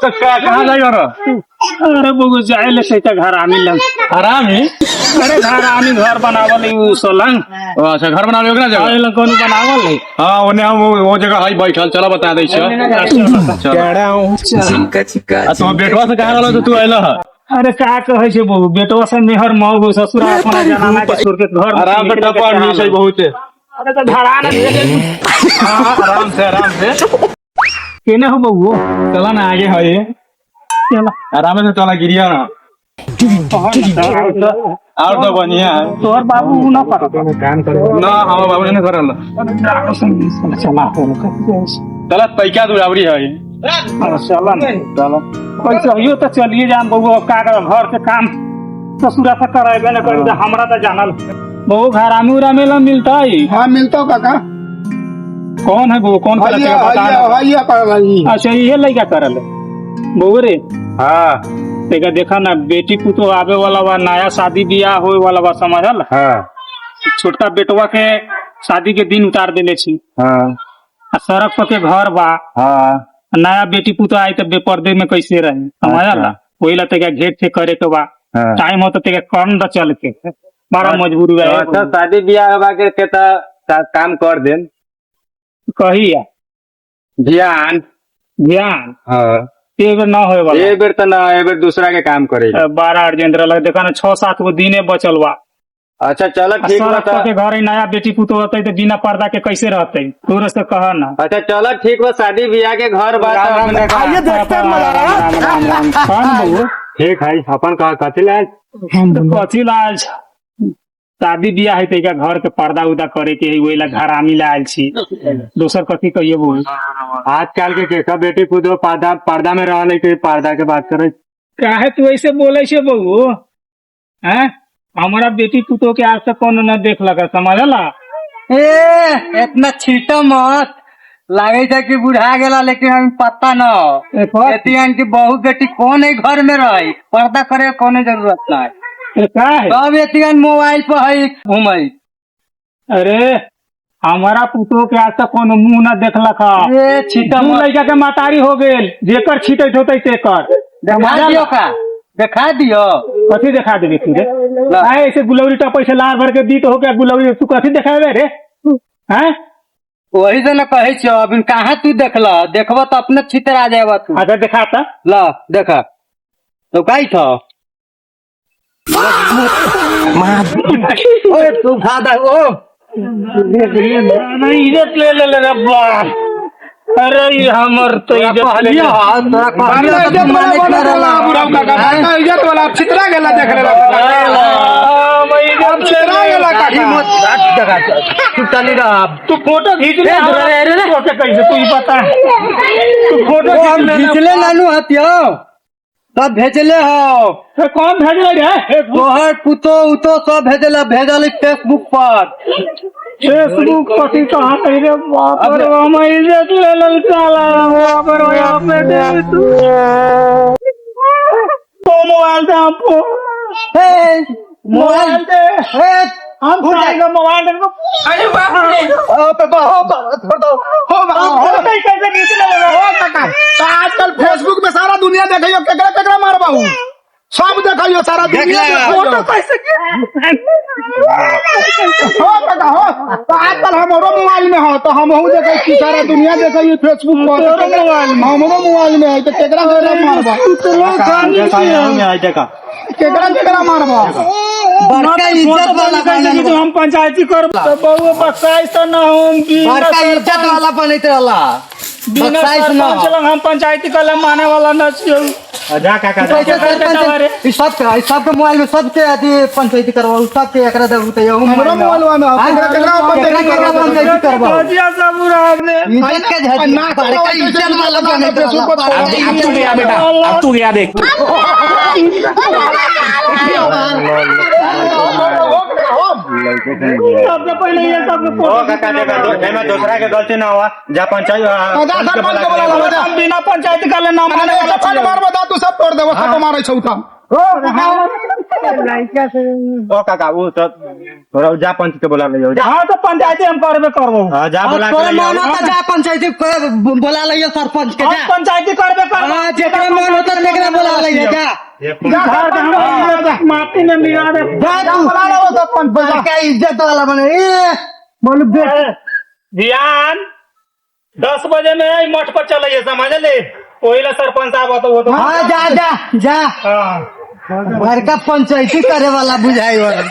तो कहाँ जाएगा रो? अरे बगु जाए ले से घर आमी लंग आराम ही। अरे घर आमी घर बनावल उ सोलंग अच्छा घर बना लोगे ना जगह? आए लंग कोन बनावल है। हाँ उन्हें हम वो जगह हाई बैठल चला बता दे छे। तुम बेटवा से कहाँ रहलो तू आइला? अरे का कहे छे बगु बेटवा से मेहर मऊ ससुरा अपना जनाना के छोड़ के घर आराम से टपर नहीं सही बहुत है। अरे तो धड़ा ना आराम से केने हो बगु चला ना आगे है ये चला आराम से चला गिरिया ना और तो बढ़िया है। तोहर बाबू ना पता काम करे ना हम बाबू ने करल चला चला पैसा दुरावरी है ये। चला चला पैसा यो तो चलिए जाम बगु अब का कर घर के काम ससुरा से कराएबे ना करी तो हमरा तो जानल बगु घर आमी उरामे ला मिलता है। हाँ मिलता हो काका। कौन है बगु कौन कर भैया अच्छा ये लइका करल बगु रे हाँ तेका देखा ना बेटी पुतो आवे वाला बा नया शादी बियाह होए वाला बा समझल। हाँ छोटका बेटवा के शादी के दिन उतार देले छी हाँ आ सड़क पर के घर बा हाँ नया बेटी पुतो आई तो बेपर्दे में कैसे रहे समझल। वही ला तेका घेर थे करे के बा टाइम हो तो तेका कम द चल के बड़ा मजबूरी है। अच्छा शादी ब्याह होगा के काम कर देन कहिया ध्यान ध्यान हाँ एक बेर ना होए वाला एक बेर तो ना एक बेर दूसरा के काम करे। बड़ा अर्जेंट रहा देखा ना 6-7 गो दिने बचल बा। अच्छा चलो ठीक सड़क बा के घर नया बेटी पुतो होते तो बिना पर्दा के कैसे रहते तोरे से कह ना। अच्छा चलो ठीक बा शादी ब्याह के घर बात ठीक है अपन कथी लाल कथी लाल शादी बियाह है तेका घर के पर्दा उदा करे के वही ला घर आमी लाल छी दोसर कथी कहिए बोल। आजकल के केका बेटी पुतो पर्दा में रहले के पर्दा के बात करे काहे तू ऐसे बोले छे बहू हैं हमारा बेटी पुतो के आज तक कौन न देख लगा समझला। इतना छीटो मत लागे था कि बुढ़ा गेला लेकिन हम पता न की बहू बेटी कौन है घर में रही पर्दा करे कौन जरूरत ना है का है सब एतियन मोबाइल पर है घूमे। अरे हमारा पुतो के आज तक कौन मुंह न देखलक छीटा लड़का के मातारी हो गेल जेकर छीटैत होते तेकर देखा दियो का देखा दियो कथी देखा देबे तू रे आए ऐसे गुलौरी टपै से लार भर के दी तो हो गया गुलौरी तू कथी देखाबे रे हैं वही से न कहे छो अभी कहाँ तू देखल देखब तो अपने छितर आ जाएगा तू। अच्छा दिखाता ला देखा तो कही छो तू फादा ओ इज्जत ले ले रब्बा। अरे हमर तो इज्जत वाला छितरा गेला देख तू फोटो खींच ले कैसे तू बता तू फोटो खींच ले नानू हतियो सब भेजले हो कौन भेजले रे तोहर पुतो उतो सब भेजल फेसबुक पर फेसबुक कथी कहाँ कही रे बाप रे हम इज्जत ले लल साला बाप रे यहाँ पे दे तो मोबाइल दे हमको मोबाइल दे हम खाएगा मोबाइल दे अरे बाप रे कैसे निकले लगा आजकल फेसबुक में सारा दुनिया देखियो केकरा केकरा मारबाऊ सब देखियो सारा दुनिया फोटो कैसे हो काका हो तो आजकल हमरो मोबाइल में हो तो हमहू देखै छी सारा दुनिया देखियो फेसबुक पर हमरो मोबाइल में है तो केकरा केकरा मारबा केकरा केकरा मारबा बड़का इज्जत वाला तो हम पंचायती कर तो बहु बक्साइस तो ना हम की बड़का इज्जत वाला बनैत रहला बक्साइस ना हम पंचायती कर माने वाला न छियो जा काका इस सब के मोबाइल में सबके अथी पंचायती करवा सबके एकरा दे उते हमरो मोबाइल में केकरा पंचायती करवा जिया सब आपने इज्जत के झट ना बड़का इज्जत वाला बनैत रहला अब तू गया बेटा अब तू गया देख सबसे पहले ये सब काका देखा दूसरा के गलती ना हुआ जा पंचायत बिना पंचायती कर ले नाम मारबा तू सब तोड़ देबो सब मारै छौ त ओ काका वो तो थोड़ा जा पंच के बोला ले जाओ हाँ तो पंचायती हम करबे करबो हाँ जा बोला तोरा के ले मन आओ। होता जा पंचायती बोला लियो सरपंच के हम जा पंचायती करबे करबो हाँ जेकरा मन होता तेकरा बोला लियो जा घर के हम माटी में मिला दे जा तू बोला लो सरपंच क्या इज्जत वाला बने बोल बे ध्यान 10 बजे में ही मठ पर चलिए समझ ले वही ला सरपंच साहब तो वो तो हाँ जा जा जा हाँ घर का पंचायती करे वाला बुझाई वाला